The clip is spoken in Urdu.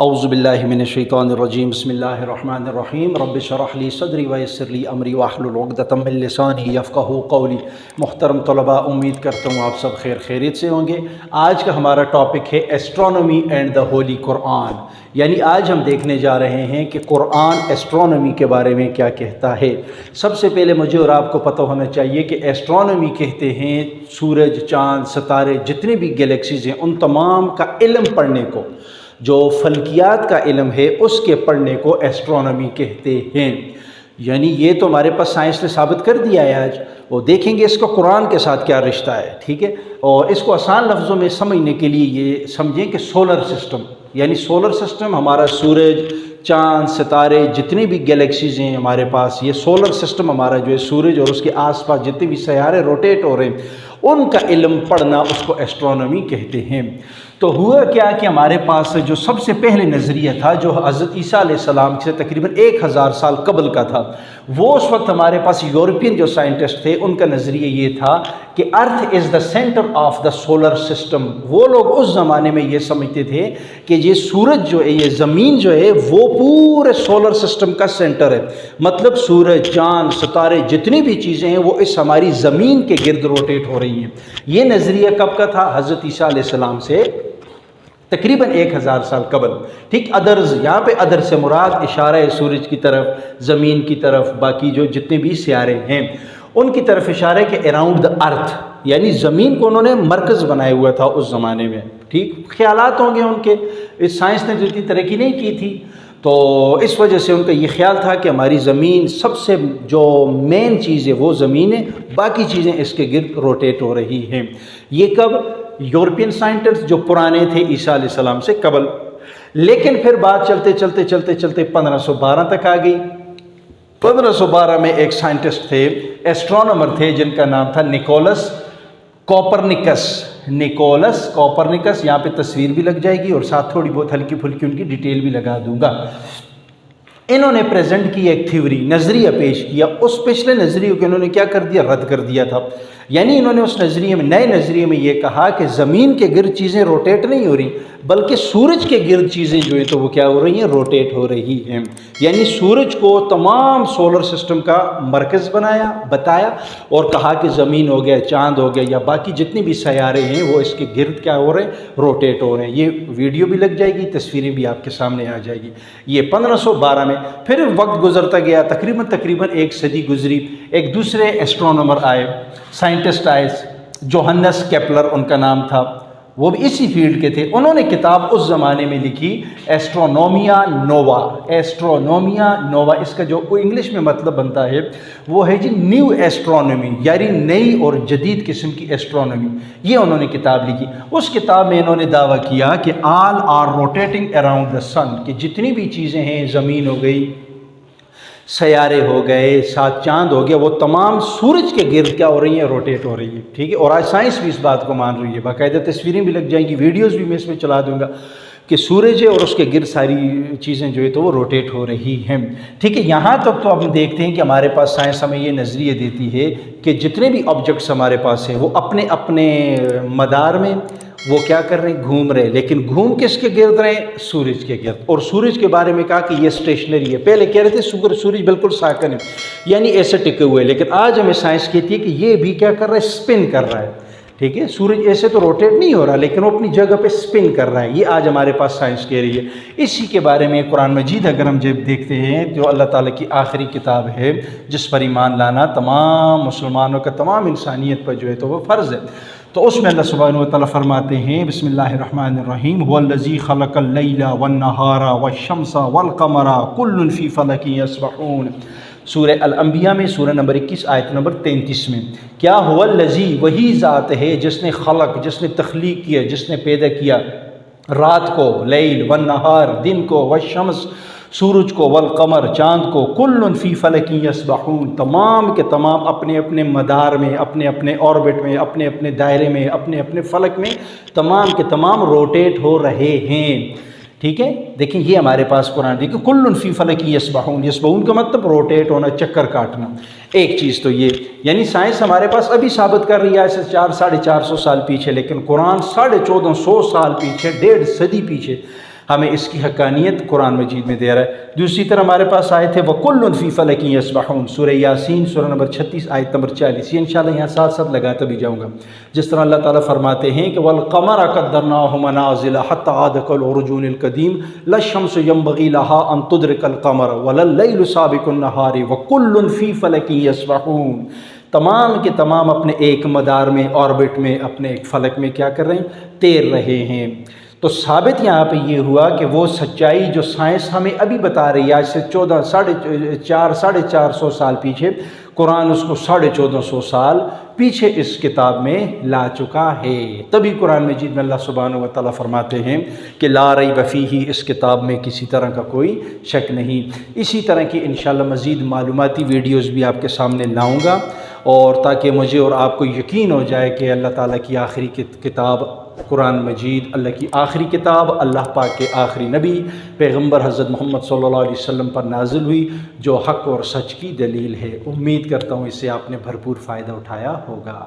اعوذ باللہ من الشیطان الرجیم بسم اللہ الرحمن الرحیم رب اشرح لی صدری ویسر لی امری واحلل عقدۃ من لسانی یفقہوا قولی۔ محترم طلباء، امید کرتا ہوں آپ سب خیریت سے ہوں گے۔ آج کا ہمارا ٹاپک ہے ایسٹرونومی اینڈ دا ہولی قرآن، یعنی آج ہم دیکھنے جا رہے ہیں کہ قرآن ایسٹرونومی کے بارے میں کیا کہتا ہے۔ سب سے پہلے مجھے اور آپ کو پتہ ہونا چاہیے کہ ایسٹرونومی کہتے ہیں سورج، چاند، ستارے، جتنے بھی گلیکسیز ہیں ان تمام کا علم پڑھنے کو، جو فلکیات کا علم ہے اس کے پڑھنے کو ایسٹرونومی کہتے ہیں۔ یعنی یہ تو ہمارے پاس سائنس نے ثابت کر دیا ہے آج، وہ دیکھیں گے اس کا قرآن کے ساتھ کیا رشتہ ہے، ٹھیک ہے۔ اور اس کو آسان لفظوں میں سمجھنے کے لیے یہ سمجھیں کہ سولر سسٹم، یعنی سولر سسٹم ہمارا سورج، چاند، ستارے، جتنے بھی گلیکسیز ہیں ہمارے پاس، یہ سولر سسٹم ہمارا جو ہے سورج اور اس کے آس پاس جتنے بھی سیارے روٹیٹ ہو رہے ہیں ان کا علم پڑھنا اس کو ایسٹرونومی کہتے ہیں۔ تو ہوا کیا کہ ہمارے پاس جو سب سے پہلے نظریہ تھا جو حضرت عیسیٰ علیہ السلام سے تقریباً 1000 سال قبل کا تھا، وہ اس وقت ہمارے پاس یورپین جو سائنٹسٹ تھے ان کا نظریہ یہ تھا کہ earth is the centre of the solar system. وہ لوگ اس زمانے میں یہ سمجھتے تھے کہ یہ سورج جو ہے، یہ زمین جو ہے وہ پورے سولر سسٹم کا سینٹر ہے، مطلب سورج، چاند، ستارے، جتنی بھی چیزیں ہیں وہ اس ہماری زمین کے گرد روٹیٹ ہو رہی ہیں۔ یہ نظریہ کب کا تھا؟ حضرت عیسیٰ علیہ السلام سے تقریباً 1000 سال قبل، ٹھیک۔ ادرز، یہاں پہ ادر سے مراد اشارہ ہے سورج کی طرف، زمین کی طرف، باقی جو جتنے بھی سیارے ہیں ان کی طرف اشارہ ہے کہ اراؤنڈ دا ارتھ، یعنی زمین کو انہوں نے مرکز بنایا ہوا تھا اس زمانے میں، ٹھیک۔ خیالات ہوں گے ان کے، اس سائنس نے جو اتنی ترقی نہیں کی تھی تو اس وجہ سے ان کا یہ خیال تھا کہ ہماری زمین سب سے جو مین چیز ہے وہ زمین ہے، باقی چیزیں اس کے گرد روٹیٹ ہو رہی ہیں۔ یہ کب؟ یورپین سائنٹسٹ جو پرانے تھے عیسیٰ علیہ السلام سے قبل۔ لیکن پھر بات چلتے 1512 تک آ گئی۔ 1512 میں ایک سائنٹسٹ تھے، ایسٹرونومر تھے، جن کا نام تھا نکولس کوپرنیکس۔ نکولس کوپرنیکس، یہاں پہ تصویر بھی لگ جائے گی اور ساتھ تھوڑی بہت ہلکی پھلکی ان کی ڈیٹیل بھی لگا دوں گا۔ انہوں نے پریزنٹ کی ایک تھیوری، نظریہ پیش کیا۔ اس پچھلے نظریے کو انہوں نے کیا کر دیا؟ رد کر دیا تھا۔ یعنی انہوں نے اس نظریے میں، نئے نظریے میں یہ کہا کہ زمین کے گرد چیزیں روٹیٹ نہیں ہو رہی بلکہ سورج کے گرد چیزیں جو ہیں تو وہ کیا ہو رہی ہیں؟ روٹیٹ ہو رہی ہیں۔ یعنی سورج کو تمام سولر سسٹم کا مرکز بتایا اور کہا کہ زمین ہو گیا، چاند ہو گیا، یا باقی جتنے بھی سیارے ہیں وہ اس کے گرد کیا ہو رہے ہیں؟ روٹیٹ ہو رہے ہیں۔ یہ ویڈیو بھی لگ جائے گی، تصویریں بھی آپ کے سامنے آ جائے گی۔ یہ 1512 میں، پھر وقت گزرتا گیا، تقریباً ایک صدی گزری، ایک دوسرے ایسٹرونومر آئے، سائنٹسٹ آئے، جوہنس کیپلر ان کا نام تھا، وہ بھی اسی فیلڈ کے تھے۔ انہوں نے کتاب اس زمانے میں لکھی ایسٹرونومیا نووا۔ ایسٹرونومیا نووا، اس کا جو انگلش میں مطلب بنتا ہے وہ ہے جی نیو ایسٹرونومی، یعنی نئی اور جدید قسم کی ایسٹرونومی۔ یہ انہوں نے کتاب لکھی۔ اس کتاب میں انہوں نے دعویٰ کیا کہ آل آر روٹیٹنگ اراؤنڈ دا سن، کہ جتنی بھی چیزیں ہیں، زمین ہو گئی، سیارے ہو گئے، ساتھ چاند ہو گیا، وہ تمام سورج کے گرد کیا ہو رہی ہیں؟ روٹیٹ ہو رہی ہیں، ٹھیک ہے۔ اور آج سائنس بھی اس بات کو مان رہی ہے، باقاعدہ تصویریں بھی لگ جائیں گی، ویڈیوز بھی میں اس میں چلا دوں گا کہ سورج ہے اور اس کے گرد ساری چیزیں جو ہے تو وہ روٹیٹ ہو رہی ہیں، ٹھیک ہے۔ یہاں تک تو ہم دیکھتے ہیں کہ ہمارے پاس سائنس ہمیں یہ نظریہ دیتی ہے کہ جتنے بھی آبجیکٹس ہمارے پاس ہیں وہ اپنے اپنے مدار میں وہ کیا کر رہے ہیں؟ گھوم رہے ہیں، لیکن گھوم کس کے گرد رہے ہیں؟ سورج کے گرد۔ اور سورج کے بارے میں کہا کہ یہ اسٹیشنری ہے۔ پہلے کہہ رہے تھے سورج بالکل ساکن ہے، یعنی ایسے ٹکے ہوئے، لیکن آج ہمیں سائنس کہتی ہے کہ یہ بھی کیا کر رہا ہے؟ اسپن کر رہا ہے، ٹھیک ہے۔ سورج ایسے تو روٹیٹ نہیں ہو رہا لیکن وہ اپنی جگہ پہ اسپن کر رہا ہے، یہ آج ہمارے پاس سائنس کہہ رہی ہے۔ اسی کے بارے میں قرآن مجید اگر ہم جب دیکھتے ہیں جو اللہ تعالیٰ کی آخری کتاب ہے جس پر ایمان لانا تمام مسلمانوں کا، تمام انسانیت پر جو ہے تو وہ فرض ہے، تو اس میں اللہ سبحانہ و تعالیٰ فرماتے ہیں بسم اللہ الرحمن الرحیم هو الذی خلق اللیل والنہار والشمس والقمر کل فی فلک یسبحون۔ سورہ الانبیاء میں سورہ نمبر 21 آیت نمبر 33 میں کیا؟ هو الذی، وہی ذات ہے جس نے خلق، جس نے تخلیق کیا، جس نے پیدا کیا رات کو، لیل، والنہار، دن کو، والشمس، سورج کو، والقمر، چاند کو، کل فی فلک یسبحون، تمام کے تمام اپنے اپنے مدار میں، اپنے اپنے آربٹ میں، اپنے اپنے دائرے میں، اپنے اپنے فلک میں تمام کے تمام روٹیٹ ہو رہے ہیں، ٹھیک ہے۔ دیکھیں یہ ہمارے پاس قرآن، دیکھیں کل فی فلک یسبحون، یسبحون کا مطلب روٹیٹ ہونا، چکر کاٹنا۔ ایک چیز تو یہ، یعنی سائنس ہمارے پاس ابھی ثابت کر رہی ہے ایسے 400 ساڑھے 400 سال پیچھے، لیکن قرآن 1450 سال پیچھے، 1.5 صدی پیچھے ہمیں اس کی حقانیت قرآن مجید میں دے رہا ہے۔ دوسری طرح ہمارے پاس آیت ہے وَكُلٌّ فِي فَلَكٍ يَسْبَحُونَ، سورہ یاسین سورہ نمبر 36 آیت نمبر 40۔ یہ انشاءاللہ یہاں ساتھ ساتھ لگاتا بھی جاؤں گا۔ جس طرح اللہ تعالیٰ فرماتے ہیں کہ وَالْقَمَرَ قَدَّرْنَاهُ مَنَازِلَ حَتَّىٰ عَادَ كَالْعُرْجُونِ الْقَدِيمِ لَا الشَّمْسُ يَنبَغِي لَهَا أَن تُدْرِكَ الْقَمَرَ وَلَا اللَّيْلُ سَابِقُ النَّهَارِ وَكُلٌّ فِي فَلَكٍ يَسْبَحُونَ۔ تمام کے تمام اپنے ایک مدار میں، آربٹ میں، اپنے ایک فلک میں کیا کر رہے ہیں؟ تیر رہے ہیں۔ تو ثابت یہاں پہ یہ ہوا کہ وہ سچائی جو سائنس ہمیں ابھی بتا رہی ہے، آج سے 1400 – 450 سال پیچھے، قرآن اس کو 1450 سال پیچھے اس کتاب میں لا چکا ہے۔ تبھی قرآن مجید میں اللہ سبحانہ و تعالیٰ فرماتے ہیں کہ لا ریب فیہ، اس کتاب میں کسی طرح کا کوئی شک نہیں۔ اسی طرح کی انشاءاللہ مزید معلوماتی ویڈیوز بھی آپ کے سامنے لاؤں گا، اور تاکہ مجھے اور آپ کو یقین ہو جائے کہ اللہ تعالیٰ کی آخری کتاب قرآن مجید اللہ کی آخری کتاب، اللہ پاک کے آخری نبی پیغمبر حضرت محمد صلی اللہ علیہ وسلم پر نازل ہوئی، جو حق اور سچ کی دلیل ہے۔ امید کرتا ہوں اس سے آپ نے بھرپور فائدہ اٹھایا ہوگا۔